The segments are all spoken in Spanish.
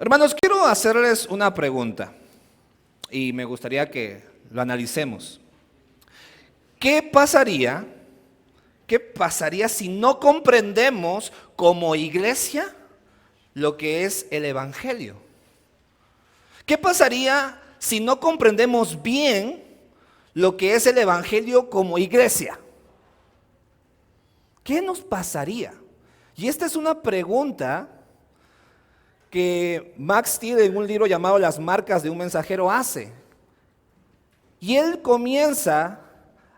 Hermanos, quiero hacerles una pregunta y me gustaría que lo analicemos. ¿Qué pasaría si no comprendemos como iglesia lo que es el Evangelio? ¿Qué pasaría si no comprendemos bien lo que es el Evangelio como iglesia? ¿Qué nos pasaría? Y esta es una pregunta que Max Still en un libro llamado Las marcas de un mensajero hace. Y él comienza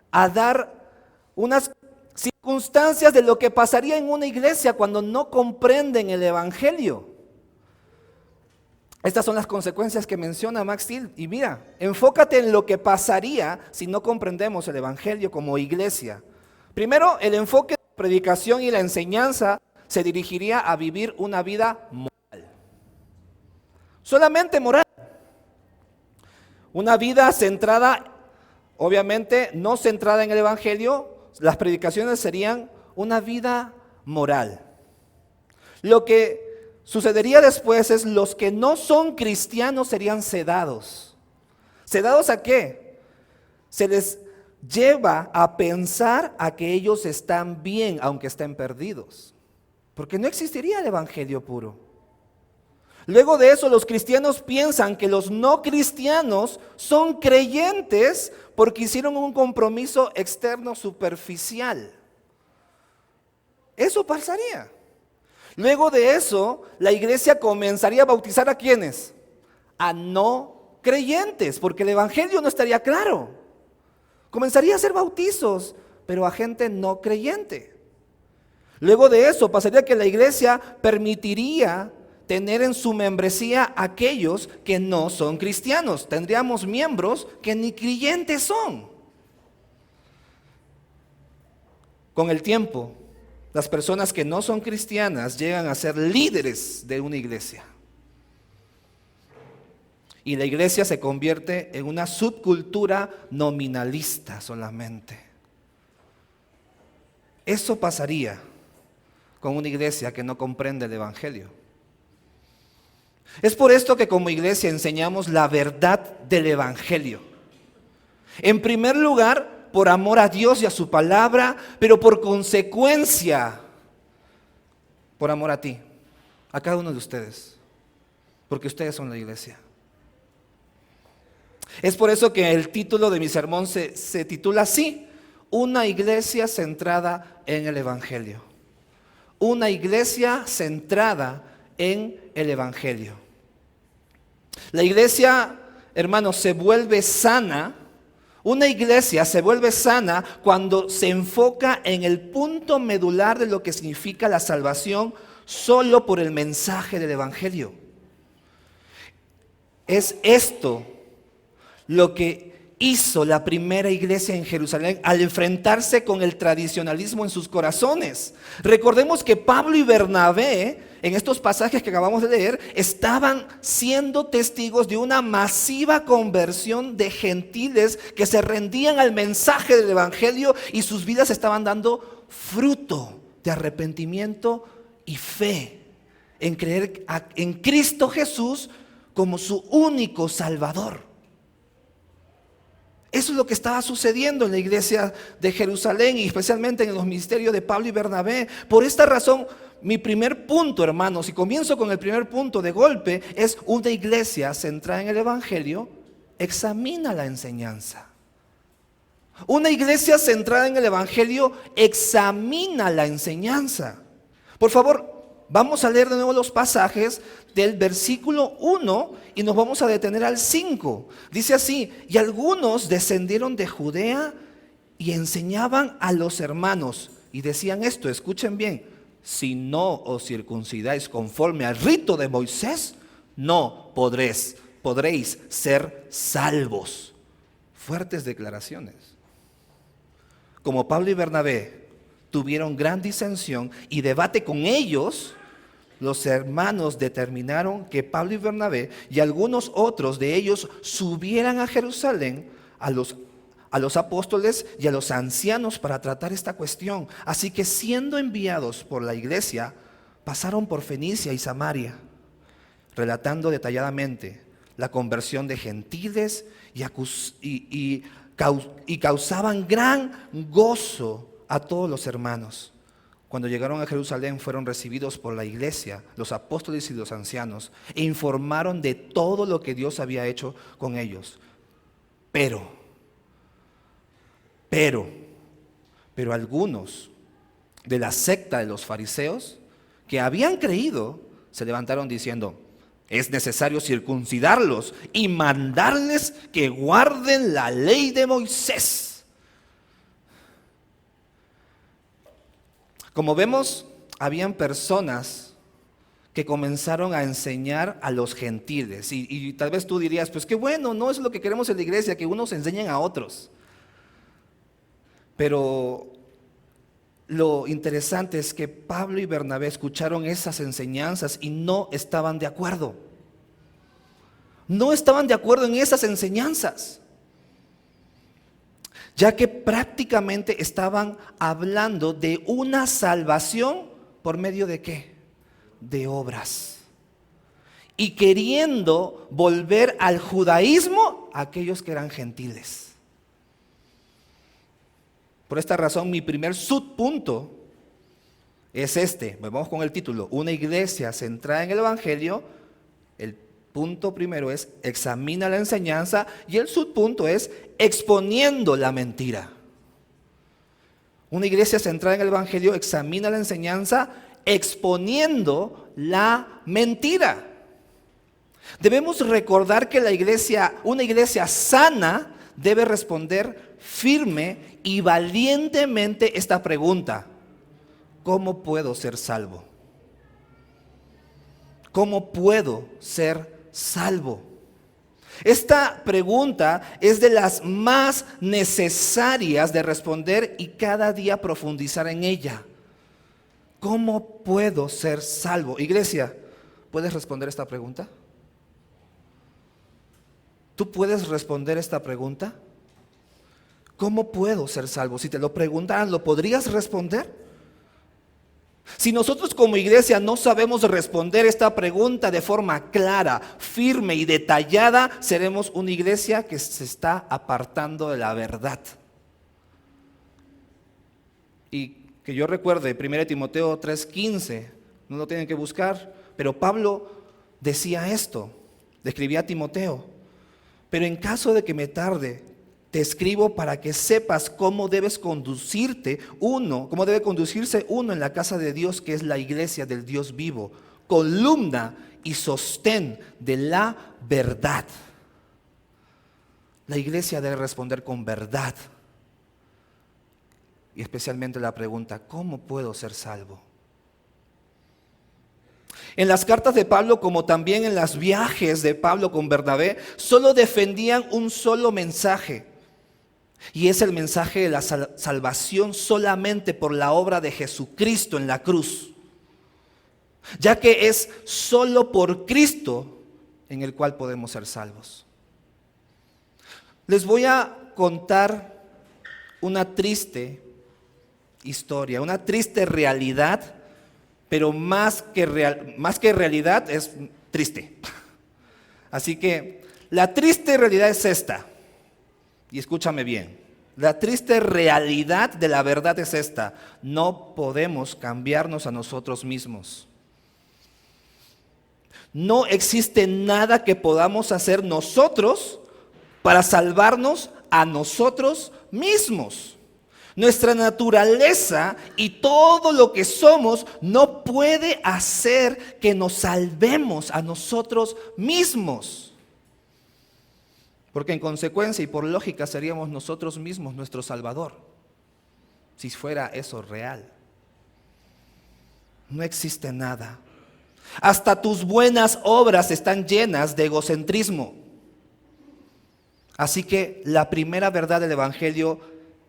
a dar unas circunstancias de lo que pasaría en una iglesia cuando no comprenden el Evangelio. Estas son las consecuencias que menciona Max Still. Y mira, enfócate en lo que pasaría si no comprendemos el Evangelio como iglesia. Primero, el enfoque de la predicación y la enseñanza se dirigiría a vivir una vida moral. Solamente moral. Una vida centrada, obviamente no centrada en el Evangelio. Las predicaciones serían una vida moral. Lo que sucedería después es los que no son cristianos serían sedados. ¿Sedados a qué? Se les lleva a pensar a que ellos están bien aunque estén perdidos. Porque no existiría el Evangelio puro. Luego de eso, los cristianos piensan que los no cristianos son creyentes porque hicieron un compromiso externo superficial. Eso pasaría. Luego de eso, la iglesia comenzaría a bautizar ¿a quiénes? A no creyentes, porque el evangelio no estaría claro. Comenzaría a hacer bautizos, pero a gente no creyente. Luego de eso, pasaría que la iglesia permitiría tener en su membresía a aquellos que no son cristianos. Tendríamos miembros que ni creyentes son. Con el tiempo, las personas que no son cristianas llegan a ser líderes de una iglesia. Y la iglesia se convierte en una subcultura nominalista solamente. Eso pasaría con una iglesia que no comprende el evangelio. Es por esto que como iglesia enseñamos la verdad del evangelio. En primer lugar, por amor a Dios y a su palabra, pero por consecuencia, por amor a ti, a cada uno de ustedes, porque ustedes son la iglesia. Es por eso que el título de mi sermón se titula así: una iglesia centrada en el evangelio. Una iglesia centrada en el evangelio. La iglesia, hermanos, se vuelve sana. Una iglesia se vuelve sana cuando se enfoca en el punto medular de lo que significa la salvación solo por el mensaje del evangelio. Es esto lo que hizo la primera iglesia en Jerusalén al enfrentarse con el tradicionalismo en sus corazones. Recordemos que Pablo y Bernabé, en estos pasajes que acabamos de leer, estaban siendo testigos de una masiva conversión de gentiles que se rendían al mensaje del evangelio y sus vidas estaban dando fruto de arrepentimiento y fe en creer en Cristo Jesús como su único Salvador. Eso es lo que estaba sucediendo en la iglesia de Jerusalén y especialmente en los ministerios de Pablo y Bernabé. Por esta razón, mi primer punto, hermanos, y comienzo con el primer punto de golpe, es una iglesia centrada en el evangelio, examina la enseñanza. Una iglesia centrada en el evangelio examina la enseñanza. Por favor, vamos a leer de nuevo los pasajes del versículo 1 y nos vamos a detener al 5. Dice así: y algunos descendieron de Judea y enseñaban a los hermanos y decían esto, escuchen bien: si no os circuncidáis conforme al rito de Moisés, no podréis ser salvos. Fuertes declaraciones. Como Pablo y Bernabé tuvieron gran disensión y debate con ellos, los hermanos determinaron que Pablo y Bernabé y algunos otros de ellos subieran a Jerusalén a los apóstoles y a los ancianos para tratar esta cuestión. Así que siendo enviados por la iglesia, pasaron por Fenicia y Samaria. relatando detalladamente la conversión de gentiles y causaban gran gozo a todos los hermanos. Cuando llegaron a Jerusalén fueron recibidos por la iglesia, los apóstoles y los ancianos, e informaron de todo lo que Dios había hecho con ellos. Pero algunos de la secta de los fariseos que habían creído se levantaron diciendo: es necesario circuncidarlos y mandarles que guarden la ley de Moisés. Como vemos, habían personas que comenzaron a enseñar a los gentiles. Y tal vez tú dirías, pues qué bueno, no es lo que queremos en la iglesia, que unos enseñen a otros. Pero lo interesante es que Pablo y Bernabé escucharon esas enseñanzas y no estaban de acuerdo. No estaban de acuerdo en esas enseñanzas, ya que prácticamente estaban hablando de una salvación por medio de ¿qué? De obras. Y queriendo volver al judaísmo a aquellos que eran gentiles. Por esta razón, mi primer subpunto es este. Vamos con el título: una iglesia centrada en el evangelio. El punto primero es examina la enseñanza, y el subpunto es exponiendo la mentira. Una iglesia centrada en el evangelio examina la enseñanza exponiendo la mentira. Debemos recordar que una iglesia sana debe responder firme y valientemente esta pregunta: ¿cómo puedo ser salvo? ¿Cómo puedo ser salvo? Esta pregunta es de las más necesarias de responder y cada día profundizar en ella. ¿Cómo puedo ser salvo? Iglesia, ¿puedes responder esta pregunta? ¿Tú puedes responder esta pregunta? ¿Cómo puedo ser salvo? Si te lo preguntaran, ¿lo podrías responder? Si nosotros como iglesia no sabemos responder esta pregunta de forma clara, firme y detallada, seremos una iglesia que se está apartando de la verdad. Y que yo recuerde, 1 Timoteo 3:15, no lo tienen que buscar, pero Pablo decía esto, le escribía a Timoteo: pero en caso de que me tarde, te escribo para que sepas cómo debe conducirse uno en la casa de Dios, que es la iglesia del Dios vivo, columna y sostén de la verdad. La iglesia debe responder con verdad. Y especialmente la pregunta: ¿cómo puedo ser salvo? En las cartas de Pablo, como también en los viajes de Pablo con Bernabé, solo defendían un solo mensaje. Y es el mensaje de la salvación solamente por la obra de Jesucristo en la cruz. Ya que es solo por Cristo en el cual podemos ser salvos. Les voy a contar una triste historia, una triste realidad, pero más que realidad es triste. Así que la triste realidad es esta. Y escúchame bien, la triste realidad de la verdad es esta: no podemos cambiarnos a nosotros mismos. No existe nada que podamos hacer nosotros para salvarnos a nosotros mismos. Nuestra naturaleza y todo lo que somos no puede hacer que nos salvemos a nosotros mismos. Porque en consecuencia y por lógica seríamos nosotros mismos nuestro Salvador, si fuera eso real. No existe nada. Hasta tus buenas obras están llenas de egocentrismo. Así que la primera verdad del Evangelio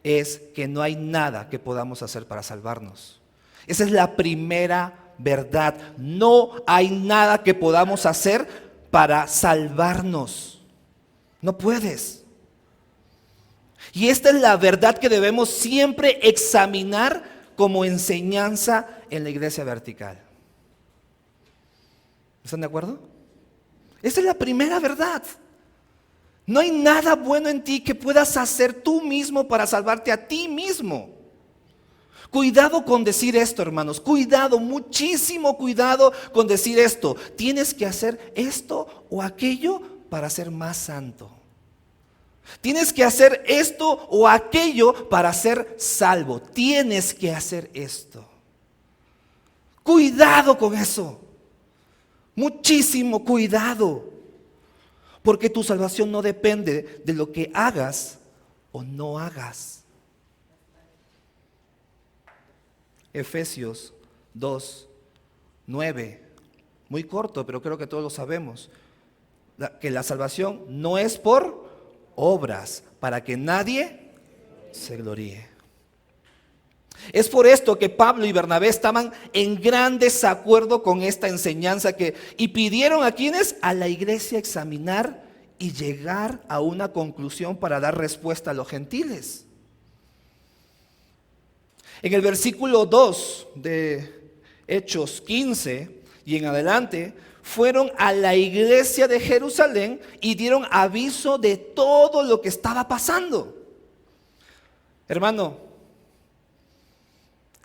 es que no hay nada que podamos hacer para salvarnos. Esa es la primera verdad. No hay nada que podamos hacer para salvarnos. No puedes. Y esta es la verdad que debemos siempre examinar como enseñanza en la iglesia vertical. ¿Están de acuerdo? Esa es la primera verdad. No hay nada bueno en ti que puedas hacer tú mismo para salvarte a ti mismo. Cuidado con decir esto, hermanos. Cuidado, muchísimo cuidado con decir esto. Tienes que hacer esto o aquello para ser más santo. Tienes que hacer esto o aquello para ser salvo. Tienes que hacer esto. Cuidado con eso. Muchísimo cuidado. Porque tu salvación no depende de lo que hagas o no hagas. Efesios 2:9. Muy corto, pero creo que todos lo sabemos. Que la salvación no es por obras, para que nadie se gloríe. Es por esto que Pablo y Bernabé estaban en gran desacuerdo con esta enseñanza y pidieron a quienes, a la iglesia, examinar y llegar a una conclusión para dar respuesta a los gentiles. En el versículo 2 de Hechos 15 y en adelante, fueron a la iglesia de Jerusalén y dieron aviso de todo lo que estaba pasando. Hermano,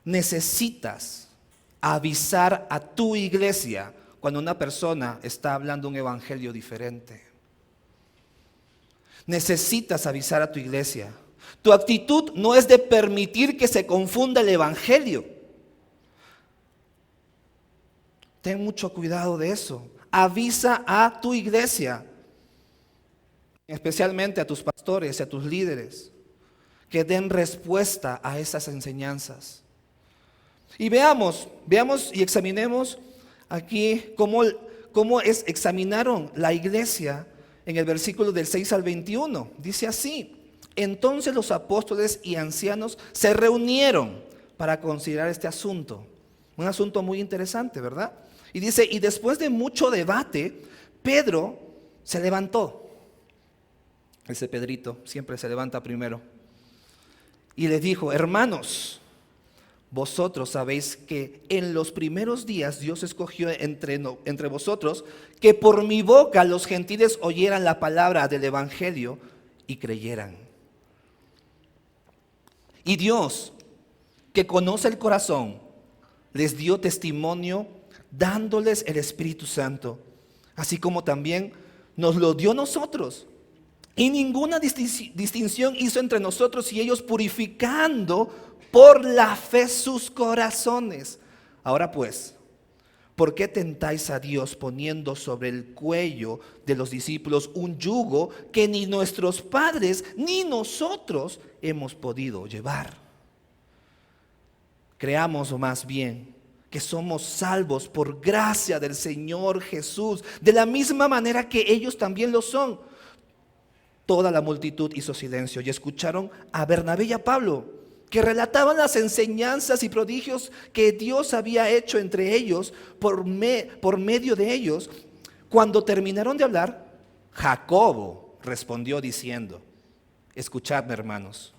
necesitas avisar a tu iglesia cuando una persona está hablando un evangelio diferente. Necesitas avisar a tu iglesia. Tu actitud no es de permitir que se confunda el evangelio. Ten mucho cuidado de eso. Avisa a tu iglesia, especialmente a tus pastores y a tus líderes, que den respuesta a esas enseñanzas. Y veamos y examinemos aquí cómo examinaron la iglesia en el versículo del 6 al 21. Dice así: entonces los apóstoles y ancianos se reunieron para considerar este asunto. Un asunto muy interesante, ¿verdad? Y dice, y después de mucho debate, Pedro se levantó. Ese Pedrito siempre se levanta primero. Y les dijo: hermanos, vosotros sabéis que en los primeros días Dios escogió entre vosotros que por mi boca los gentiles oyeran la palabra del evangelio y creyeran. Y Dios, que conoce el corazón, les dio testimonio dándoles el Espíritu Santo, así como también nos lo dio a nosotros. Y ninguna distinción hizo entre nosotros y ellos, purificando por la fe sus corazones. Ahora pues, ¿por qué tentáis a Dios poniendo sobre el cuello de los discípulos un yugo que ni nuestros padres ni nosotros hemos podido llevar? Creamos más bien que somos salvos por gracia del Señor Jesús, de la misma manera que ellos también lo son. Toda la multitud hizo silencio y escucharon a Bernabé y a Pablo, que relataban las enseñanzas y prodigios que Dios había hecho entre ellos por medio de ellos. Cuando terminaron de hablar, Jacobo respondió diciendo: escuchadme, hermanos,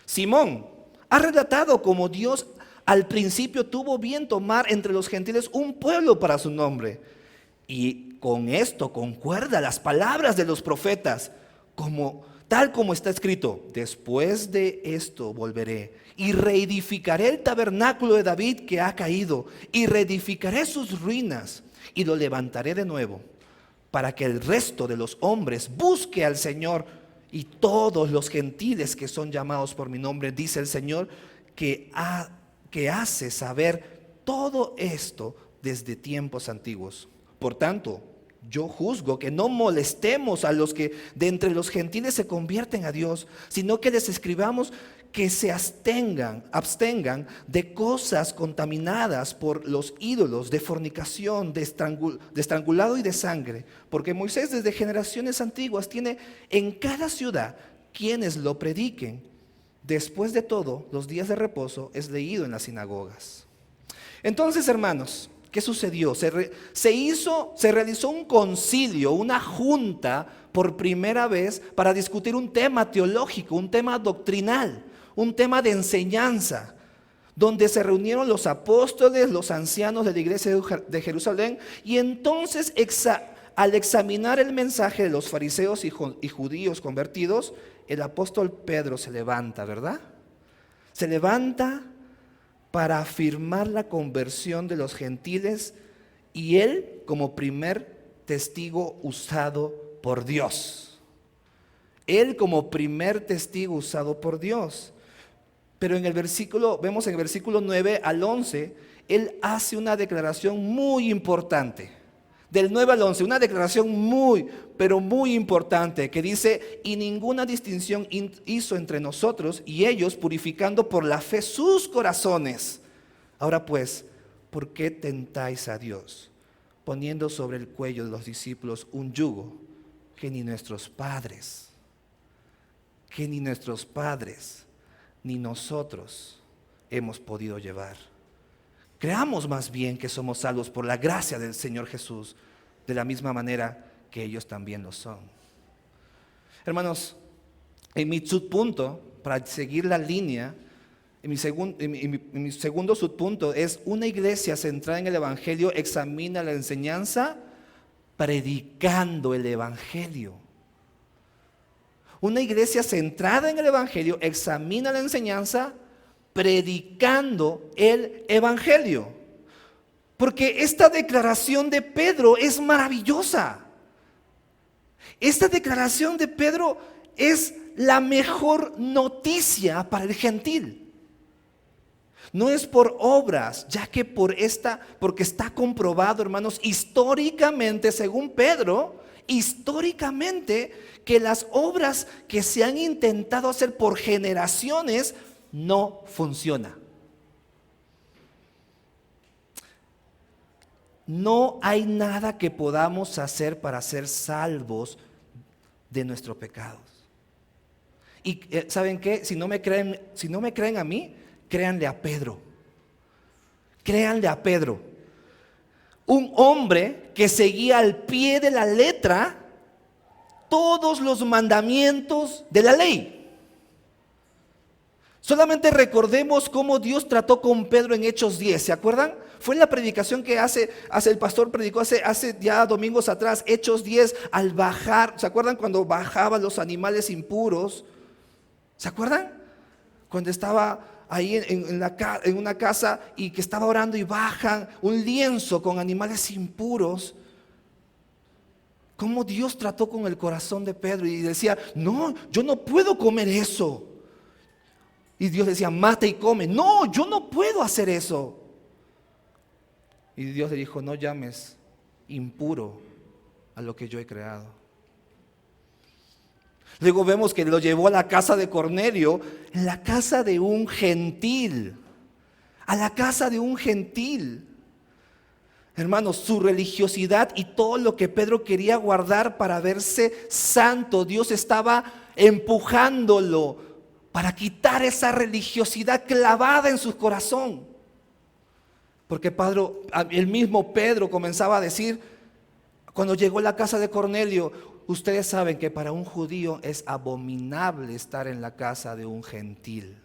Simón ha relatado cómo Dios al principio tuvo bien tomar entre los gentiles un pueblo para su nombre. Y con esto concuerda las palabras de los profetas, tal como está escrito: después de esto volveré y reedificaré el tabernáculo de David que ha caído, y reedificaré sus ruinas y lo levantaré de nuevo, para que el resto de los hombres busque al Señor, y todos los gentiles que son llamados por mi nombre, dice el Señor, que hace saber todo esto desde tiempos antiguos. Por tanto, yo juzgo que no molestemos a los que de entre los gentiles se convierten a Dios, sino que les escribamos que se abstengan de cosas contaminadas por los ídolos, de fornicación, de estrangulado y de sangre, porque Moisés desde generaciones antiguas tiene en cada ciudad quienes lo prediquen. Después de todo, los días de reposo es leído en las sinagogas. Entonces, hermanos, ¿qué sucedió? Se realizó un concilio, una junta por primera vez para discutir un tema teológico, un tema doctrinal, un tema de enseñanza, donde se reunieron los apóstoles, los ancianos de la iglesia de Jerusalén, y entonces al examinar el mensaje de los fariseos y judíos convertidos, el apóstol Pedro se levanta, ¿verdad? Se levanta para afirmar la conversión de los gentiles y él como primer testigo usado por Dios. Él como primer testigo usado por Dios. Pero vemos en el versículo 9 al 11, él hace una declaración muy importante. Del 9 al 11, una declaración pero muy importante, que dice: y ninguna distinción hizo entre nosotros y ellos, purificando por la fe sus corazones. Ahora pues, ¿por qué tentáis a Dios, poniendo sobre el cuello de los discípulos un yugo que ni nuestros padres, ni nosotros hemos podido llevar? Creamos más bien que somos salvos por la gracia del Señor Jesús, de la misma manera que ellos también lo son. Hermanos, en mi subpunto, para seguir la línea, en mi segundo subpunto es: una iglesia centrada en el Evangelio examina la enseñanza predicando el Evangelio. Una iglesia centrada en el Evangelio examina la enseñanza predicando el Evangelio. Porque esta declaración de Pedro es maravillosa. Esta declaración de Pedro es la mejor noticia para el gentil. No es por obras, ya que porque está comprobado, hermanos, históricamente, según Pedro, históricamente, que las obras que se han intentado hacer por generaciones no funcionan. No hay nada que podamos hacer para ser salvos de nuestros pecados. Y ¿saben qué? Si no me creen a mí, créanle a Pedro. Créanle a Pedro. Un hombre que seguía al pie de la letra todos los mandamientos de la ley. Solamente recordemos cómo Dios trató con Pedro en Hechos 10, ¿se acuerdan? Fue en la predicación que el pastor predicó hace ya domingos atrás, Hechos 10, al bajar. ¿Se acuerdan cuando bajaban los animales impuros? ¿Se acuerdan? Cuando estaba ahí en una casa y que estaba orando y bajan un lienzo con animales impuros. Cómo Dios trató con el corazón de Pedro y decía: no, yo no puedo comer eso. Y Dios decía: mata y come. No, yo no puedo hacer eso. Y Dios le dijo: no llames impuro a lo que yo he creado. Luego vemos que lo llevó a la casa de Cornelio, en la casa de un gentil. A la casa de un gentil. Hermanos, su religiosidad y todo lo que Pedro quería guardar para verse santo, Dios estaba empujándolo para quitar esa religiosidad clavada en su corazón. Porque el mismo Pedro comenzaba a decir, cuando llegó a la casa de Cornelio: ustedes saben que para un judío es abominable estar en la casa de un gentil.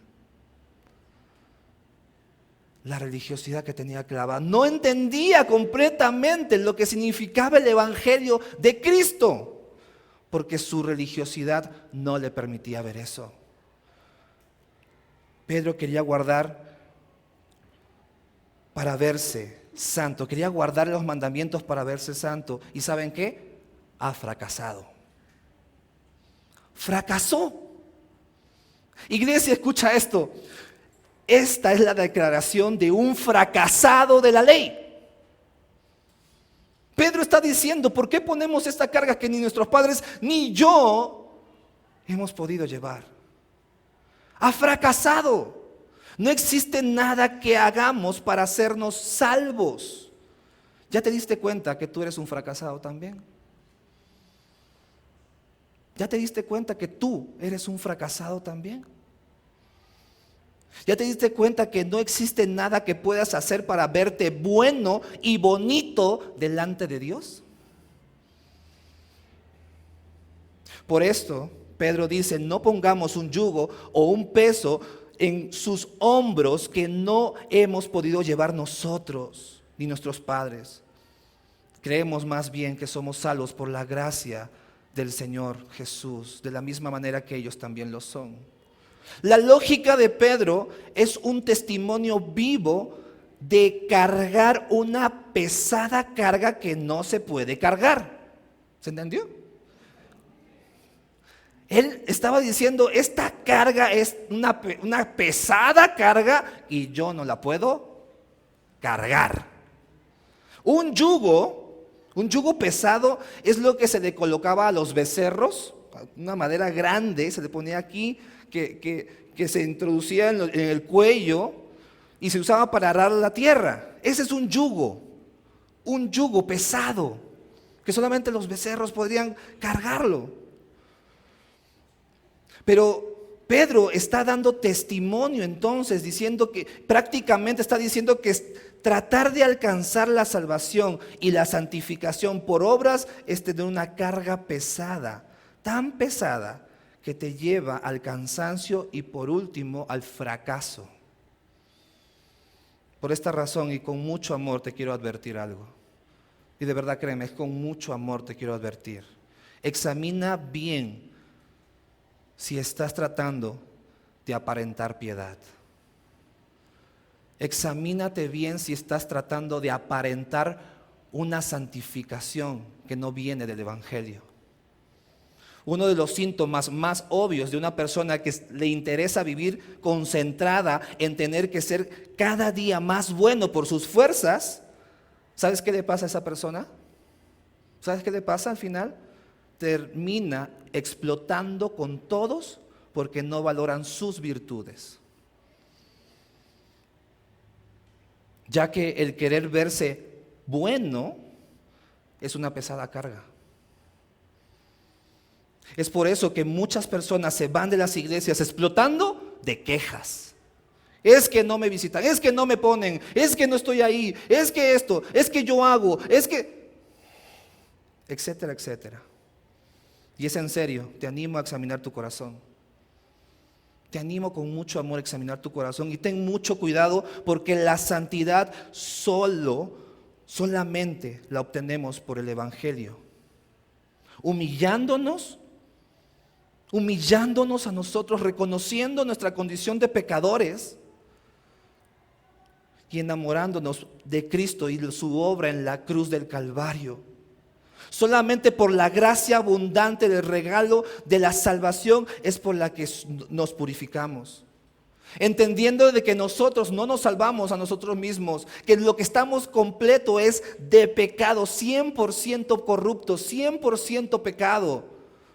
La religiosidad que tenía clavada. No entendía completamente lo que significaba el Evangelio de Cristo, porque su religiosidad no le permitía ver eso. Pedro quería guardar para verse santo, quería guardar los mandamientos para verse santo. ¿Y saben qué? Ha fracasado. Fracasó. Iglesia, escucha esto. Esta es la declaración de un fracasado de la ley. Pedro está diciendo: ¿por qué ponemos esta carga que ni nuestros padres ni yo hemos podido llevar? Ha fracasado. No existe nada que hagamos para hacernos salvos. ¿Ya te diste cuenta que tú eres un fracasado también? ¿Ya te diste cuenta que tú eres un fracasado también? ¿Ya te diste cuenta que no existe nada que puedas hacer para verte bueno y bonito delante de Dios? Por esto, Pedro dice: no pongamos un yugo o un peso en sus hombros que no hemos podido llevar nosotros ni nuestros padres. Creemos más bien que somos salvos por la gracia del Señor Jesús, de la misma manera que ellos también lo son. La lógica de Pedro es un testimonio vivo de cargar una pesada carga que no se puede cargar. ¿Se entendió? Él estaba diciendo, esta carga es una pesada carga y yo no la puedo cargar. Un yugo pesado es lo que se le colocaba a los becerros, una madera grande, se le ponía aquí, que se introducía en el cuello y se usaba para arar la tierra. Ese es un yugo pesado, que solamente los becerros podrían cargarlo. Pero Pedro está dando testimonio entonces, diciendo que prácticamente está diciendo que tratar de alcanzar la salvación y la santificación por obras es de una carga pesada, tan pesada que te lleva al cansancio y por último al fracaso. Por esta razón y con mucho amor te quiero advertir algo. Y de verdad créeme, con mucho amor te quiero advertir. Examina bien si estás tratando de aparentar piedad. Examínate bien si estás tratando de aparentar una santificación que no viene del Evangelio. Uno de los síntomas más obvios de una persona que le interesa vivir concentrada en tener que ser cada día más bueno por sus fuerzas, ¿sabes qué le pasa a esa persona? ¿Sabes qué le pasa al final? Termina explotando con todos porque no valoran sus virtudes. Ya que el querer verse bueno es una pesada carga. Es por eso que muchas personas se van de las iglesias explotando de quejas. Es que no me visitan, es que no me ponen, es que no estoy ahí, es que esto, es que yo hago, es que... etcétera, etcétera. Y es en serio, te animo a examinar tu corazón. Te animo con mucho amor a examinar tu corazón y ten mucho cuidado porque la santidad solamente la obtenemos por el Evangelio. Humillándonos a nosotros, reconociendo nuestra condición de pecadores y enamorándonos de Cristo y de su obra en la cruz del Calvario. Solamente por la gracia abundante del regalo de la salvación es por la que nos purificamos. Entendiendo de que nosotros no nos salvamos a nosotros mismos, que lo que estamos completo es de pecado, 100% corrupto, 100% pecado.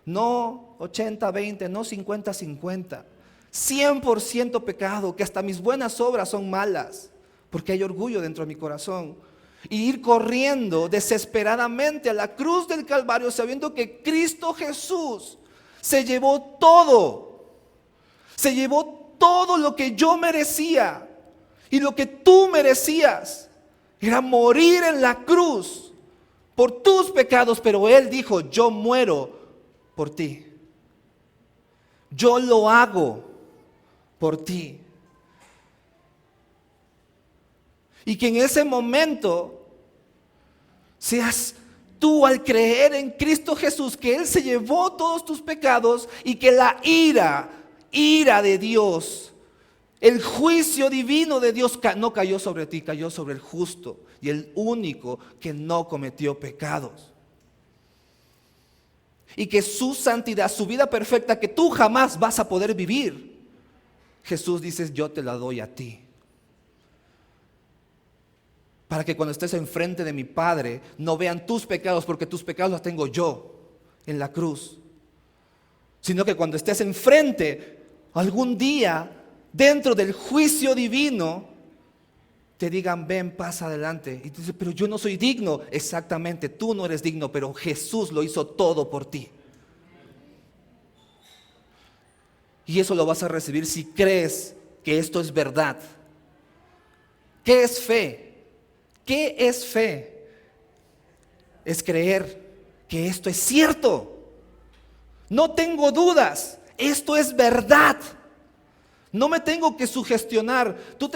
No 80-20, no 50-50. 100% pecado, que hasta mis buenas obras son malas, porque hay orgullo dentro de mi corazón. Y ir corriendo desesperadamente a la cruz del Calvario sabiendo que Cristo Jesús se llevó todo lo que yo merecía y lo que tú merecías. Era morir en la cruz por tus pecados, pero Él dijo, yo muero por ti. Yo lo hago por ti. Y que en ese momento seas tú al creer en Cristo Jesús, que Él se llevó todos tus pecados y que la ira de Dios, el juicio divino de Dios no cayó sobre ti, cayó sobre el justo y el único que no cometió pecados. Y que su santidad, su vida perfecta que tú jamás vas a poder vivir, Jesús dice, yo te la doy a ti. Para que cuando estés enfrente de mi Padre no vean tus pecados, porque tus pecados los tengo yo en la cruz. Sino que cuando estés enfrente, algún día, dentro del juicio divino, te digan, ven, pasa adelante. Y tú dices, pero yo no soy digno. Exactamente, tú no eres digno, pero Jesús lo hizo todo por ti. Y eso lo vas a recibir si crees que esto es verdad. ¿Qué es fe? ¿Qué es fe? Es creer que esto es cierto. No tengo dudas. Esto es verdad. No me tengo que sugestionar. Tú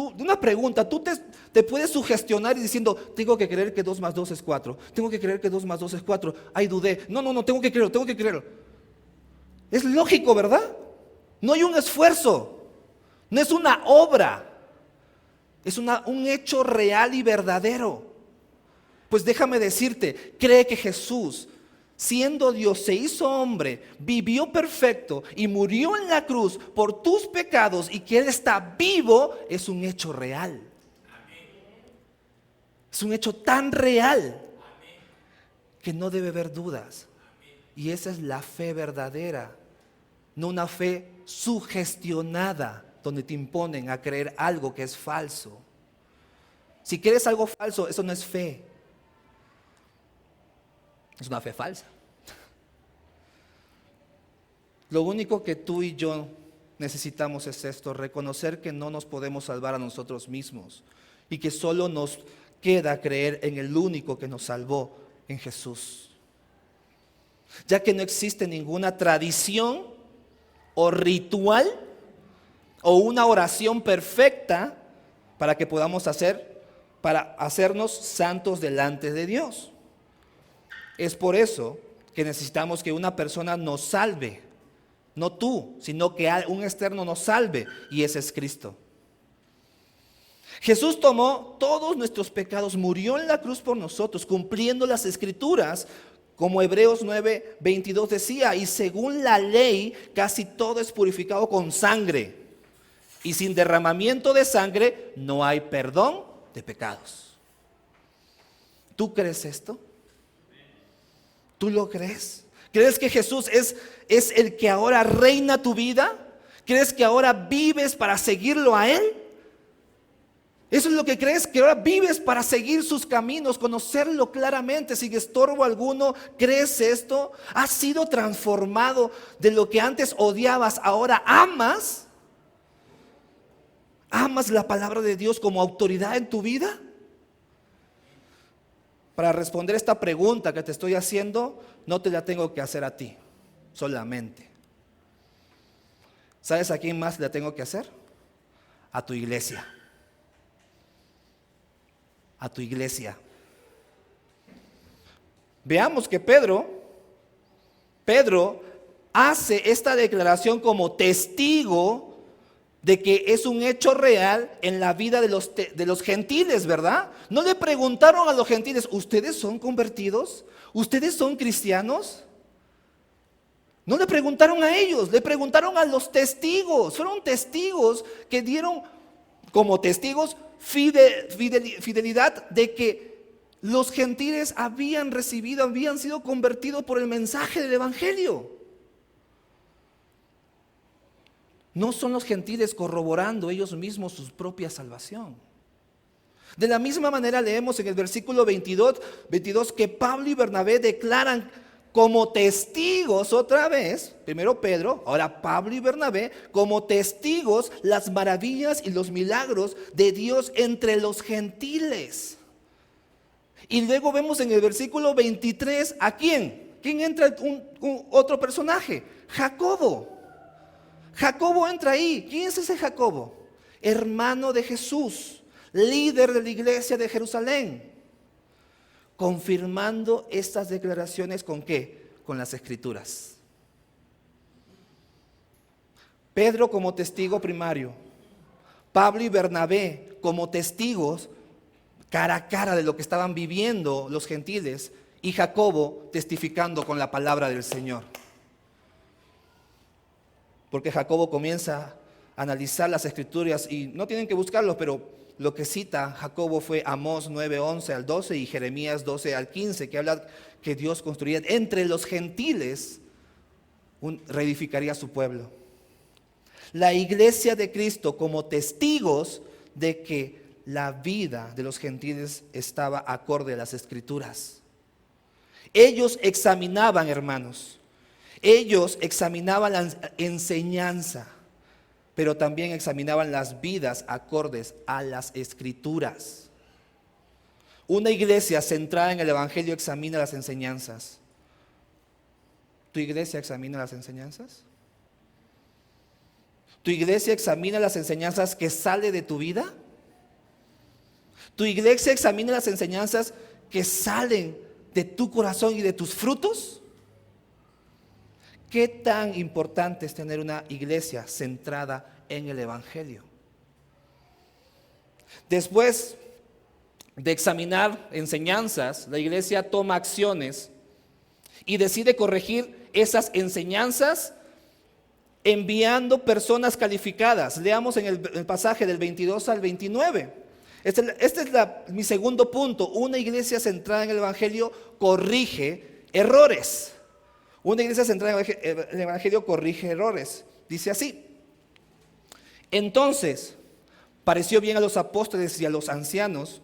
una pregunta, tú te puedes sugestionar y diciendo, tengo que creer que 2 más 2 es 4. Tengo que creer que 2 más 2 es 4. Ay, dudé. No, tengo que creerlo. Es lógico, ¿verdad? No hay un esfuerzo. No es una obra. Es un hecho real y verdadero. Pues déjame decirte, cree que Jesús, siendo Dios, se hizo hombre, vivió perfecto y murió en la cruz por tus pecados y que Él está vivo, es un hecho real. Es un hecho tan real que no debe haber dudas. Y esa es la fe verdadera, no una fe sugestionada donde te imponen a creer algo que es falso. Si crees algo falso, eso no es fe. Es una fe falsa. Lo único que tú y yo necesitamos es esto: reconocer que no nos podemos salvar a nosotros mismos y que solo nos queda creer en el único que nos salvó, en Jesús. Ya que no existe ninguna tradición o ritual o una oración perfecta para hacernos santos delante de Dios. Es por eso que necesitamos que una persona nos salve, no tú, sino que un externo nos salve, y ese es Cristo. Jesús tomó todos nuestros pecados, murió en la cruz por nosotros, cumpliendo las Escrituras, como Hebreos 9:22 decía, y según la ley casi todo es purificado con sangre, y sin derramamiento de sangre no hay perdón de pecados. ¿Tú crees esto? ¿Tú lo crees? ¿Crees que Jesús es el que ahora reina tu vida? ¿Crees que ahora vives para seguirlo a Él? ¿Eso es lo que crees? ¿Que ahora vives para seguir sus caminos, conocerlo claramente sin estorbo alguno? ¿Crees esto? ¿Has sido transformado de lo que antes odiabas, ahora amas? ¿Amas la palabra de Dios como autoridad en tu vida? Para responder esta pregunta que te estoy haciendo, no te la tengo que hacer a ti solamente. ¿Sabes a quién más la tengo que hacer? A tu iglesia. A tu iglesia. Veamos que Pedro hace esta declaración como testigo de que es un hecho real en la vida de los gentiles, ¿verdad? No le preguntaron a los gentiles, ¿ustedes son convertidos? ¿Ustedes son cristianos? No le preguntaron a ellos, le preguntaron a los testigos. Fueron testigos que dieron como testigos fidelidad de que los gentiles habían sido convertidos por el mensaje del evangelio. No son los gentiles corroborando ellos mismos su propia salvación. De la misma manera leemos en el versículo 22 que Pablo y Bernabé declaran como testigos otra vez, primero Pedro, ahora Pablo y Bernabé, como testigos las maravillas y los milagros de Dios entre los gentiles. Y luego vemos en el versículo 23, ¿a quién? ¿Quién entra? Otro personaje, Jacobo. Jacobo entra ahí. ¿Quién es ese Jacobo? Hermano de Jesús, líder de la iglesia de Jerusalén, confirmando estas declaraciones ¿con qué? Con las Escrituras. Pedro como testigo primario, Pablo y Bernabé como testigos cara a cara de lo que estaban viviendo los gentiles, y Jacobo testificando con la palabra del Señor. Porque Jacobo comienza a analizar las Escrituras y no tienen que buscarlos, pero lo que cita Jacobo fue Amós 9:11 al 12 y Jeremías 12 al 15, que habla que Dios construiría entre los gentiles, reedificaría su pueblo. La iglesia de Cristo como testigos de que la vida de los gentiles estaba acorde a las Escrituras. Ellos examinaban, hermanos. Ellos examinaban la enseñanza, pero también examinaban las vidas acordes a las Escrituras. Una iglesia centrada en el Evangelio examina las enseñanzas. ¿Tu iglesia examina las enseñanzas? ¿Tu iglesia examina las enseñanzas que sale de tu vida? ¿Tu iglesia examina las enseñanzas que salen de tu corazón y de tus frutos? ¿Qué tan importante es tener una iglesia centrada en el Evangelio? Después de examinar enseñanzas, la iglesia toma acciones y decide corregir esas enseñanzas enviando personas calificadas. Leamos en el pasaje del 22 al 29. Este es mi segundo punto. Una iglesia centrada en el Evangelio corrige errores. Una iglesia centrada en el Evangelio corrige errores. Dice así: entonces pareció bien a los apóstoles y a los ancianos,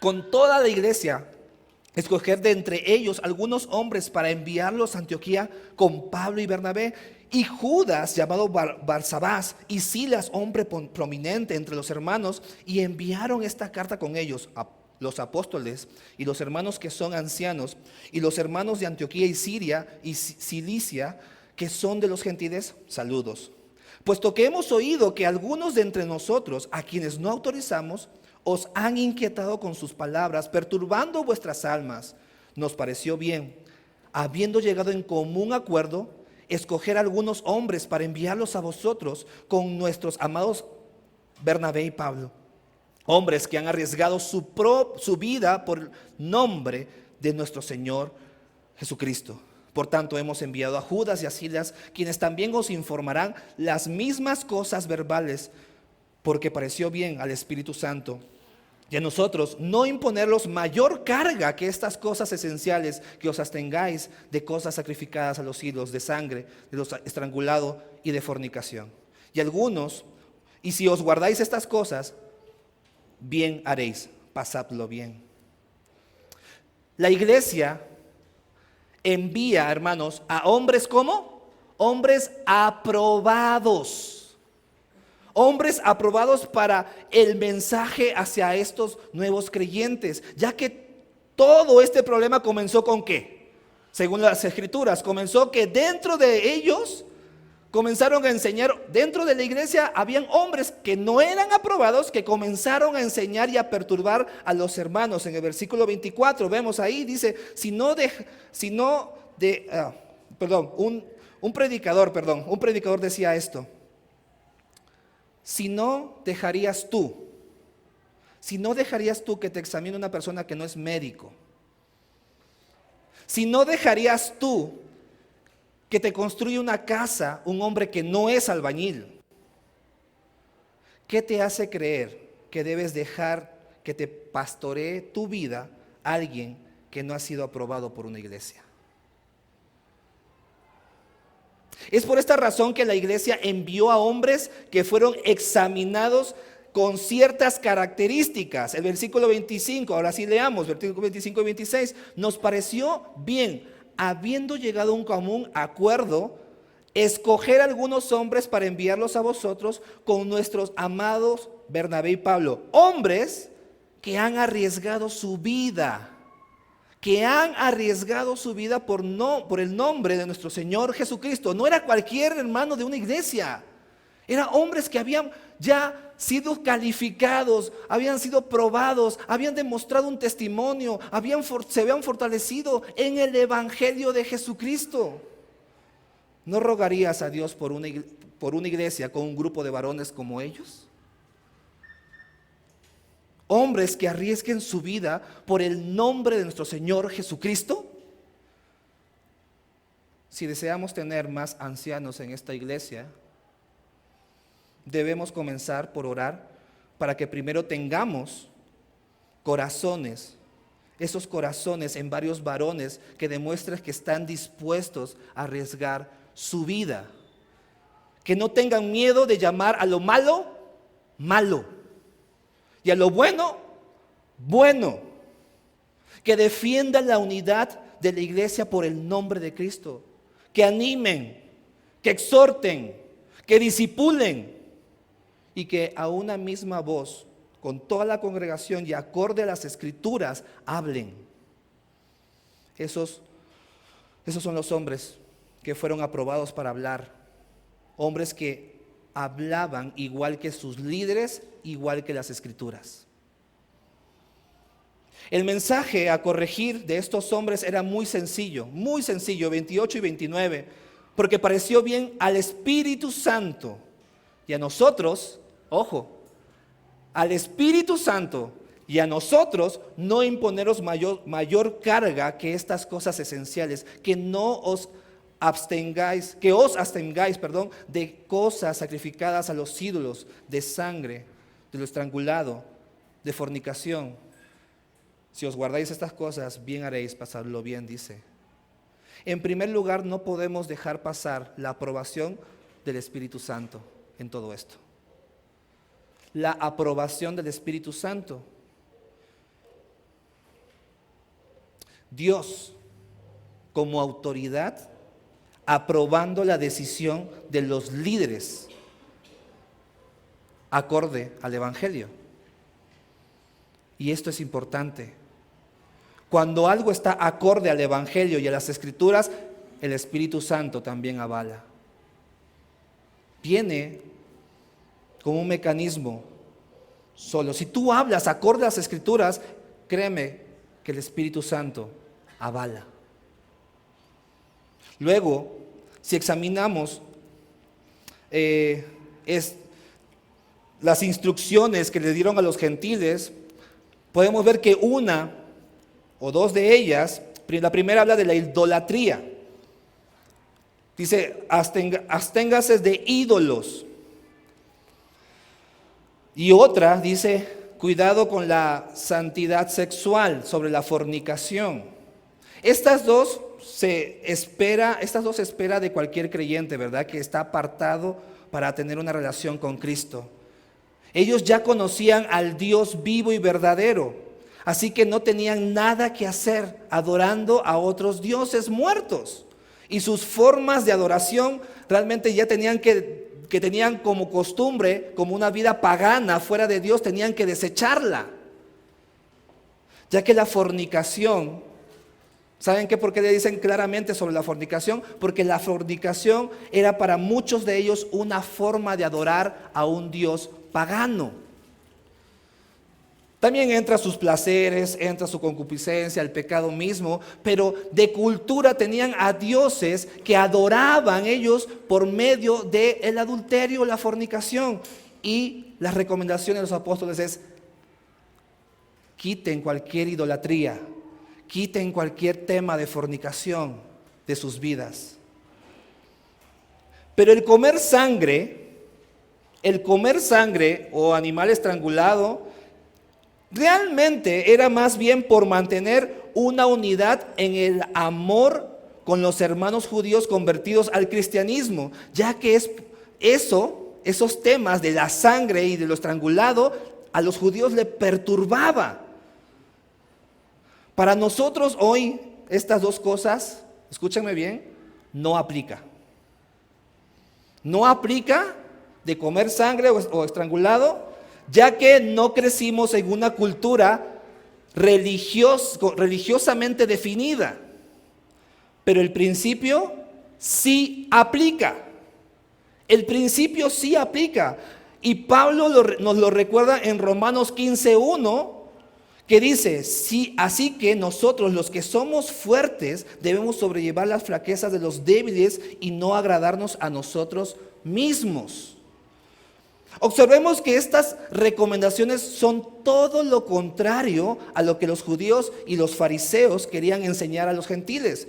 con toda la iglesia, escoger de entre ellos algunos hombres para enviarlos a Antioquía con Pablo y Bernabé, y Judas, llamado Barsabás, y Silas, hombre prominente entre los hermanos, y enviaron esta carta con ellos a los apóstoles y los hermanos que son ancianos, y los hermanos de Antioquía y Siria y Cilicia, que son de los gentiles, saludos. Puesto que hemos oído que algunos de entre nosotros, a quienes no autorizamos, os han inquietado con sus palabras, perturbando vuestras almas, nos pareció bien, habiendo llegado en común acuerdo, escoger algunos hombres para enviarlos a vosotros con nuestros amados Bernabé y Pablo, hombres que han arriesgado su vida por el nombre de nuestro Señor Jesucristo. Por tanto, hemos enviado a Judas y a Silas, quienes también os informarán las mismas cosas verbales, porque pareció bien al Espíritu Santo y a nosotros no imponerlos mayor carga que estas cosas esenciales, que os abstengáis de cosas sacrificadas a los ídolos, de sangre, de los estrangulados y de fornicación. Y si os guardáis estas cosas, bien haréis, pasadlo bien. La iglesia envía, hermanos, a hombres como hombres aprobados. Hombres aprobados para el mensaje hacia estos nuevos creyentes, ya que todo este problema comenzó con ¿qué? Según las escrituras, comenzó que dentro de ellos comenzaron a enseñar, dentro de la iglesia habían hombres que no eran aprobados, que comenzaron a enseñar y a perturbar a los hermanos. En el versículo 24 vemos ahí, dice, un predicador decía esto: si no dejarías tú que te examine una persona que no es médico, si no dejarías tú que te construya una casa un hombre que no es albañil, ¿qué te hace creer que debes dejar que te pastoree tu vida alguien que no ha sido aprobado por una iglesia? Es por esta razón que la iglesia envió a hombres que fueron examinados con ciertas características. El versículo 25, ahora sí leamos, versículo 25 y 26, nos pareció bien, habiendo llegado a un común acuerdo, escoger algunos hombres para enviarlos a vosotros con nuestros amados Bernabé y Pablo, hombres que han arriesgado su vida, por el nombre de nuestro Señor Jesucristo. No era cualquier hermano de una iglesia, eran hombres que habían ya sido calificados, habían sido probados, habían demostrado un testimonio, se habían fortalecido en el Evangelio de Jesucristo. ¿No rogarías a Dios por una iglesia con un grupo de varones como ellos? Hombres que arriesguen su vida por el nombre de nuestro Señor Jesucristo. Si deseamos tener más ancianos en esta iglesia, debemos comenzar por orar para que primero tengamos corazones, esos corazones en varios varones que demuestren que están dispuestos a arriesgar su vida, que no tengan miedo de llamar a lo malo, malo, y a lo bueno, bueno, que defiendan la unidad de la iglesia por el nombre de Cristo, que animen, que exhorten, que discipulen y que a una misma voz, con toda la congregación y acorde a las escrituras, hablen. Esos son los hombres que fueron aprobados para hablar, hombres que hablaban igual que sus líderes, igual que las Escrituras. El mensaje a corregir de estos hombres era muy sencillo, 28 y 29, porque pareció bien al Espíritu Santo y a nosotros, ojo, al Espíritu Santo y a nosotros no imponeros mayor carga que estas cosas esenciales, que os abstengáis de cosas sacrificadas a los ídolos, de sangre, de lo estrangulado, de fornicación. Si os guardáis estas cosas, bien haréis pasarlo bien, dice. En primer lugar, no podemos dejar pasar la aprobación del Espíritu Santo en todo esto. La aprobación del Espíritu Santo. Dios, como autoridad, aprobando la decisión de los líderes acorde al Evangelio. Y esto es importante. Cuando algo está acorde al Evangelio y a las Escrituras, el Espíritu Santo también avala. Viene como un mecanismo solo. Si tú hablas acorde a las Escrituras, créeme que el Espíritu Santo avala. Luego, si examinamos las instrucciones que le dieron a los gentiles, podemos ver que una o dos de ellas, la primera habla de la idolatría. Dice, absténgase de ídolos. Y otra dice, cuidado con la santidad sexual, sobre la fornicación. Estas dos se espera de cualquier creyente, ¿verdad? Que está apartado para tener una relación con Cristo. Ellos ya conocían al Dios vivo y verdadero. Así que no tenían nada que hacer adorando a otros dioses muertos. Y sus formas de adoración realmente ya tenían que tenían como costumbre, como una vida pagana fuera de Dios, tenían que desecharla. Ya que la fornicación, ¿saben qué? ¿Por qué le dicen claramente sobre la fornicación? Porque la fornicación era para muchos de ellos una forma de adorar a un Dios pagano. También entra sus placeres, entra su concupiscencia, el pecado mismo, pero de cultura tenían a dioses que adoraban ellos por medio del adulterio, la fornicación. Y las recomendaciones de los apóstoles es, quiten cualquier idolatría, quiten cualquier tema de fornicación de sus vidas. Pero el comer sangre o animal estrangulado, realmente era más bien por mantener una unidad en el amor con los hermanos judíos convertidos al cristianismo, ya que esos temas de la sangre y de lo estrangulado a los judíos le perturbaba. Para nosotros hoy estas dos cosas, escúchenme bien, no aplica. No aplica de comer sangre o estrangulado, ya que no crecimos en una cultura religiosamente definida. Pero el principio sí aplica. El principio sí aplica. Y Pablo nos lo recuerda en Romanos 15:1, que dice, sí, así que nosotros los que somos fuertes debemos sobrellevar las flaquezas de los débiles y no agradarnos a nosotros mismos. Observemos que estas recomendaciones son todo lo contrario a lo que los judíos y los fariseos querían enseñar a los gentiles.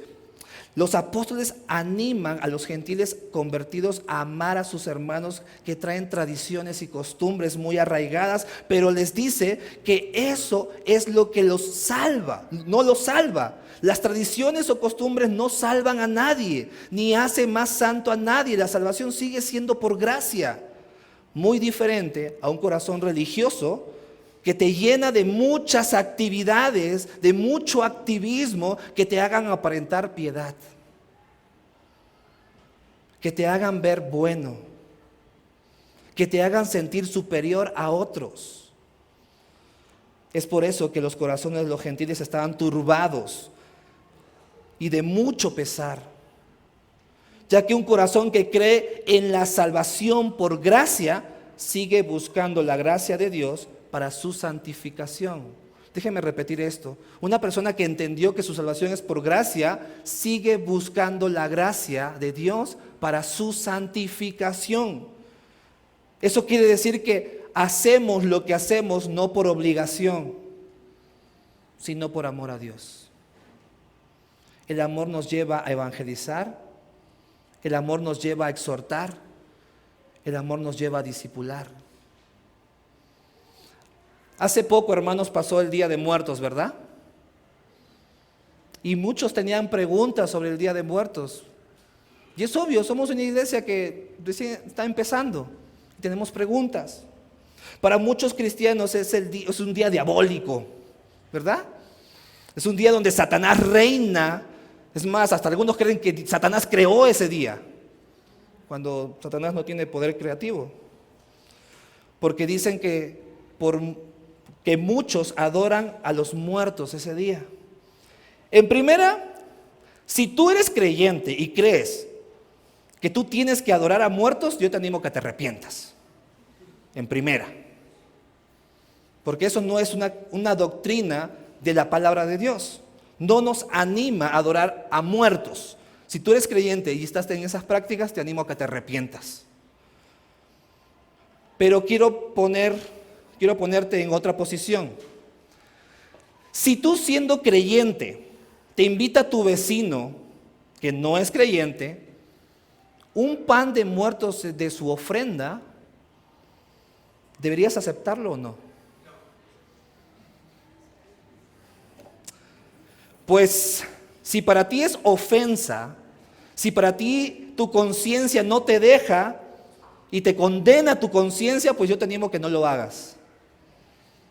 Los apóstoles animan a los gentiles convertidos a amar a sus hermanos que traen tradiciones y costumbres muy arraigadas, pero les dice que eso es lo que los salva, no los salva. Las tradiciones o costumbres no salvan a nadie, ni hace más santo a nadie. La salvación sigue siendo por gracia. Muy diferente a un corazón religioso que te llena de muchas actividades, de mucho activismo que te hagan aparentar piedad, que te hagan ver bueno, que te hagan sentir superior a otros. Es por eso que los corazones de los gentiles estaban turbados y de mucho pesar. ya que un corazón que cree en la salvación por gracia sigue buscando la gracia de Dios para su santificación. Déjeme repetir esto. Una persona que entendió que su salvación es por gracia, sigue buscando la gracia de Dios para su santificación. Eso quiere decir que hacemos lo que hacemos no por obligación, sino por amor a Dios. El amor nos lleva a evangelizar, el amor nos lleva a exhortar, el amor nos lleva a discipular. Hace poco, hermanos, pasó el Día de Muertos, ¿verdad? Y muchos tenían preguntas sobre el Día de Muertos. Y es obvio, somos una iglesia que recién está empezando. Tenemos preguntas. Para muchos cristianos es un día diabólico, ¿verdad? Es un día donde Satanás reina. Es más, hasta algunos creen que Satanás creó ese día, cuando Satanás no tiene poder creativo. Porque dicen que muchos adoran a los muertos ese día. En primera, si tú eres creyente y crees que tú tienes que adorar a muertos, yo te animo a que te arrepientas. En primera. Porque eso no es una doctrina de la palabra de Dios. No nos anima a adorar a muertos. Si tú eres creyente y estás en esas prácticas, te animo a que te arrepientas. Pero quiero ponerte en otra posición. Si tú, siendo creyente, te invita a tu vecino que no es creyente un pan de muertos de su ofrenda, ¿deberías aceptarlo o no? Pues si para ti es ofensa, si para ti tu conciencia no te deja y te condena tu conciencia, pues yo te animo que no lo hagas.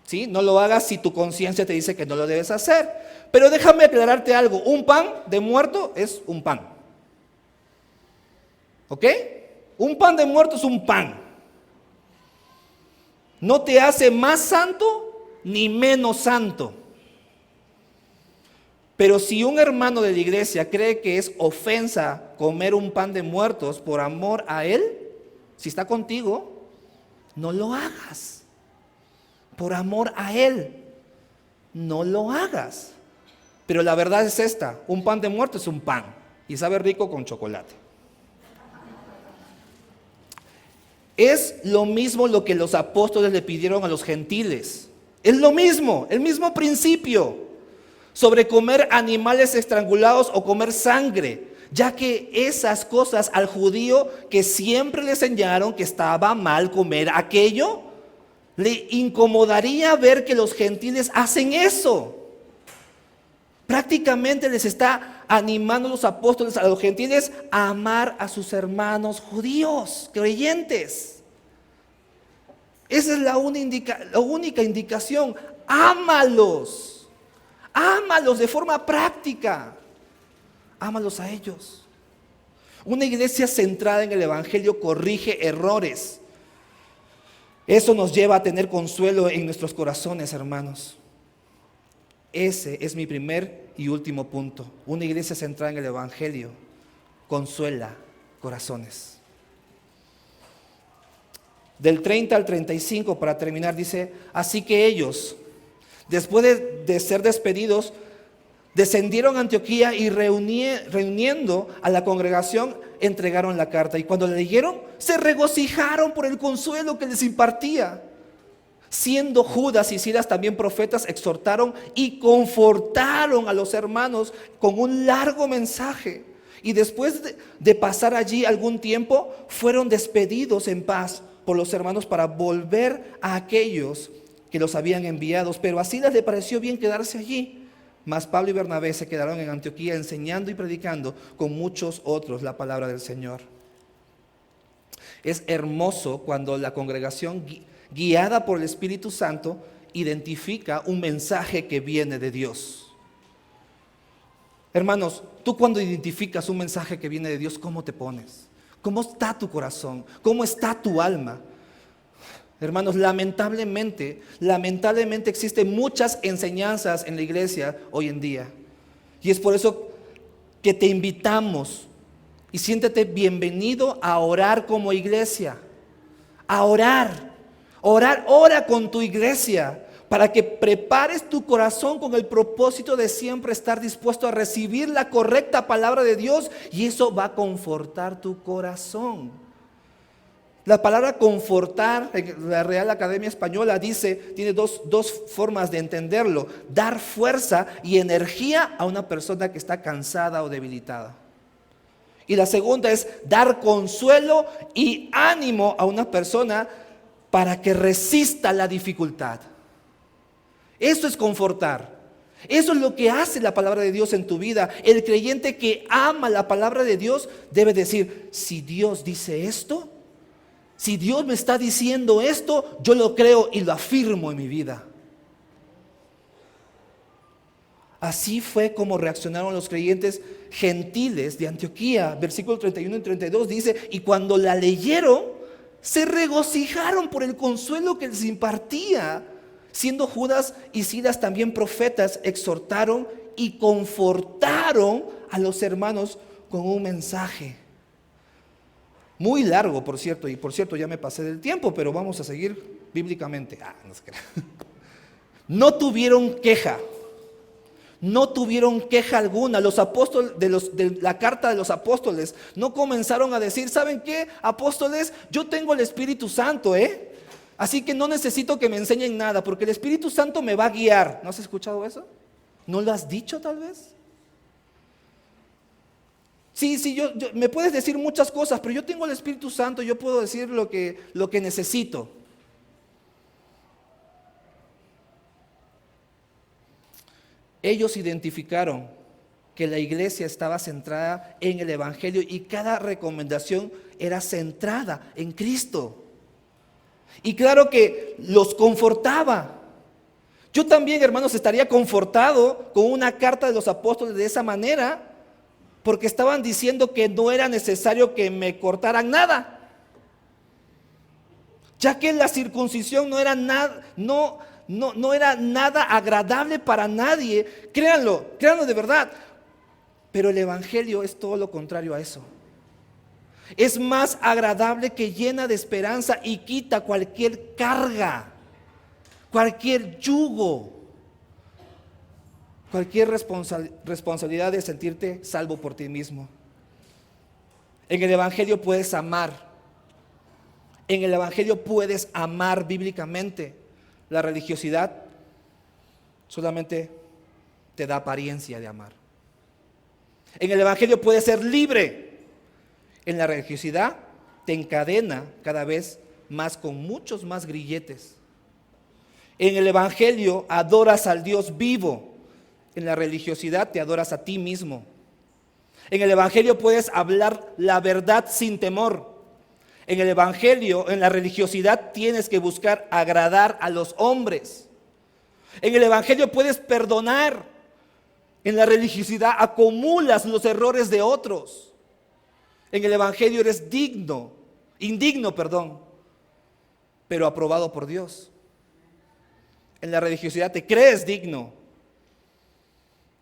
¿Sí? No lo hagas si tu conciencia te dice que no lo debes hacer. Pero déjame aclararte algo, un pan de muerto es un pan. ¿Ok? Un pan de muerto es un pan. No te hace más santo ni menos santo. Pero si un hermano de la iglesia cree que es ofensa comer un pan de muertos por amor a él, si está contigo, no lo hagas. Por amor a él, no lo hagas. Pero la verdad es esta, un pan de muerto es un pan y sabe rico con chocolate. Es lo mismo lo que los apóstoles le pidieron a los gentiles. Es lo mismo, el mismo principio. Sobre comer animales estrangulados o comer sangre, ya que esas cosas al judío que siempre le enseñaron que estaba mal comer aquello, le incomodaría ver que los gentiles hacen eso. Prácticamente les está animando los apóstoles a los gentiles a amar a sus hermanos judíos, creyentes. Esa es la única indicación. Ámalos. Ámalos de forma práctica. Ámalos a ellos. Una iglesia centrada en el evangelio corrige errores. Eso nos lleva a tener consuelo en nuestros corazones, hermanos. Ese es mi primer y último punto. Una iglesia centrada en el evangelio consuela corazones. Del 30 al 35, para terminar, dice: así que ellos, después de ser despedidos, descendieron a Antioquía y reuniendo a la congregación, entregaron la carta. Y cuando la leyeron, se regocijaron por el consuelo que les impartía. Siendo Judas y Silas también profetas, exhortaron y confortaron a los hermanos con un largo mensaje. Y después de pasar allí algún tiempo, fueron despedidos en paz por los hermanos para volver a aquellos que los habían enviado. Pero a Silas le pareció bien quedarse allí. Mas Pablo y Bernabé se quedaron en Antioquía enseñando y predicando con muchos otros la palabra del Señor. Es hermoso cuando la congregación, guiada por el Espíritu Santo, identifica un mensaje que viene de Dios. Hermanos, tú cuando identificas un mensaje que viene de Dios, ¿cómo te pones? ¿Cómo está tu corazón? ¿Cómo está tu alma? Hermanos, lamentablemente existen muchas enseñanzas en la iglesia hoy en día. Y es por eso que te invitamos Y siéntete bienvenido a orar como iglesia. A orar. Ora con tu iglesia para que prepares tu corazón con el propósito de siempre estar dispuesto a recibir la correcta palabra de Dios, y eso va a confortar tu corazón. La palabra confortar en la Real Academia Española dice, tiene dos formas de entenderlo: dar fuerza y energía a una persona que está cansada o debilitada. Y la segunda es dar consuelo y ánimo a una persona para que resista la dificultad. Eso es confortar. Eso es lo que hace la palabra de Dios en tu vida. El creyente que ama la palabra de Dios debe decir: si Dios dice esto, si Dios me está diciendo esto, yo lo creo y lo afirmo en mi vida. Así fue como reaccionaron los creyentes gentiles de Antioquía. Versículo 31 y 32 dice: y cuando la leyeron, se regocijaron por el consuelo que les impartía. Siendo Judas y Silas también profetas, exhortaron y confortaron a los hermanos con un mensaje. Muy largo, por cierto, y por cierto ya me pasé del tiempo, pero vamos a seguir bíblicamente. No tuvieron queja. No tuvieron queja alguna. Los apóstoles de la carta de los apóstoles no comenzaron a decir: ¿saben qué, apóstoles? Yo tengo el Espíritu Santo, así que no necesito que me enseñen nada, porque el Espíritu Santo me va a guiar. ¿No has escuchado eso? ¿No lo has dicho tal vez? Sí, yo me puedes decir muchas cosas, pero yo tengo el Espíritu Santo, yo puedo decir lo que necesito. Ellos identificaron que la iglesia estaba centrada en el Evangelio y cada recomendación era centrada en Cristo. Y claro que los confortaba. Yo también, hermanos, estaría confortado con una carta de los apóstoles de esa manera, porque estaban diciendo que no era necesario que me cortaran nada, ya que la circuncisión no era nada, no era nada agradable para nadie. Créanlo de verdad. Pero el Evangelio es todo lo contrario a eso. Es más agradable, que llena de esperanza y quita cualquier carga, cualquier yugo, cualquier responsabilidad de sentirte salvo por ti mismo. En el Evangelio puedes amar. En el Evangelio puedes amar bíblicamente. La religiosidad solamente te da apariencia de amar. En el Evangelio puedes ser libre. En la religiosidad te encadena cada vez más con muchos más grilletes. En el Evangelio adoras al Dios vivo. En la religiosidad te adoras a ti mismo. En el Evangelio puedes hablar la verdad sin temor. En el Evangelio, en la religiosidad, tienes que buscar agradar a los hombres. En el Evangelio puedes perdonar. En la religiosidad acumulas los errores de otros. En el Evangelio eres indigno, pero aprobado por Dios. En la religiosidad te crees digno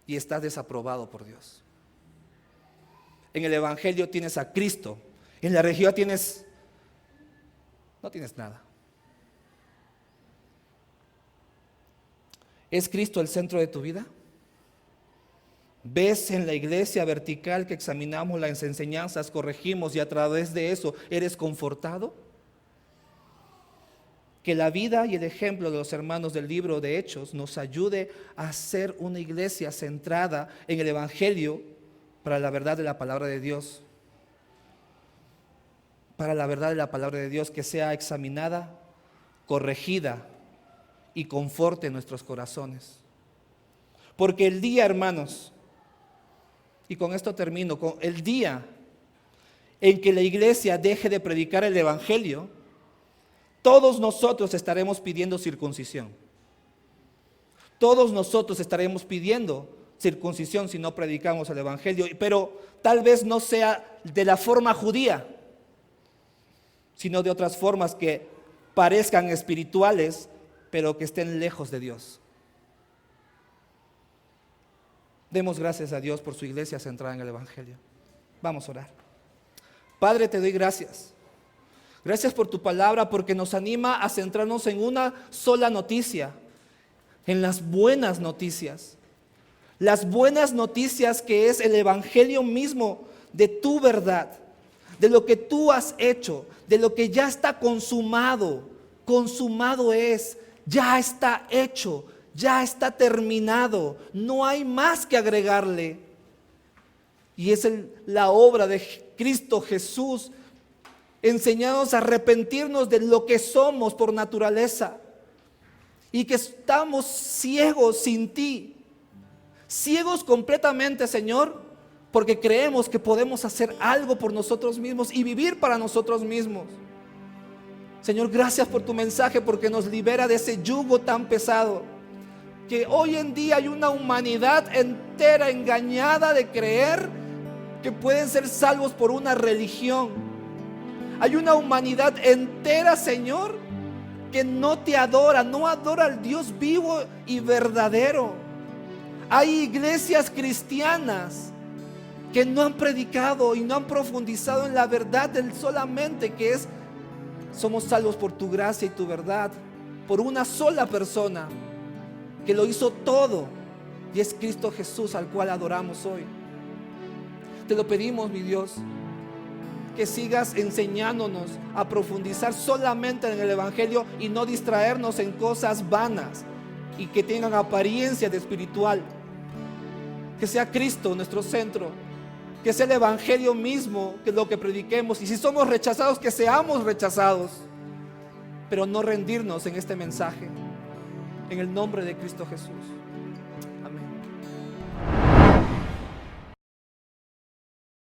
y estás desaprobado por Dios. En el Evangelio tienes a Cristo. En la religiosidad no tienes nada. ¿Es Cristo el centro de tu vida? ¿Ves en la iglesia vertical que examinamos las enseñanzas, corregimos y a través de eso eres confortado? Que la vida y el ejemplo de los hermanos del libro de Hechos nos ayude a ser una iglesia centrada en el Evangelio para la verdad de la palabra de Dios. Para la verdad de la palabra de Dios, que sea examinada, corregida y conforte nuestros corazones. Porque el día, hermanos, y con esto termino, el día en que la iglesia deje de predicar el Evangelio, todos nosotros estaremos pidiendo circuncisión. Todos nosotros estaremos pidiendo circuncisión si no predicamos el Evangelio, pero tal vez no sea de la forma judía, sino de otras formas que parezcan espirituales, pero que estén lejos de Dios. Demos gracias a Dios por su iglesia centrada en el Evangelio. Vamos a orar. Padre, te doy gracias. Gracias por tu palabra, porque nos anima a centrarnos en una sola noticia, en las buenas noticias. Las buenas noticias, que es el evangelio mismo de tu verdad, de lo que tú has hecho, de lo que ya está consumado. Consumado es, ya está hecho, ya está terminado, no hay más que agregarle. Y es la obra de Cristo Jesús, enseñándonos a arrepentirnos de lo que somos por naturaleza y que estamos ciegos sin ti, ciegos completamente, Señor, porque creemos que podemos hacer algo por nosotros mismos y vivir para nosotros mismos. Señor, gracias por tu mensaje, porque nos libera de ese yugo tan pesado, que hoy en día hay una humanidad entera engañada de creer que pueden ser salvos por una religión. Hay una humanidad entera, Señor, que no te adora, no adora al Dios vivo y verdadero. Hay iglesias cristianas que no han predicado y no han profundizado en la verdad del solamente que es: somos salvos por tu gracia y tu verdad, por una sola persona que lo hizo todo, y es Cristo Jesús, al cual adoramos hoy. Te lo pedimos, mi Dios, que sigas enseñándonos a profundizar solamente en el evangelio y no distraernos en cosas vanas y que tengan apariencia de espiritual. Que sea Cristo nuestro centro, que sea el evangelio mismo que lo que prediquemos, y si somos rechazados, que seamos rechazados, pero no rendirnos en este mensaje, en el nombre de Cristo Jesús.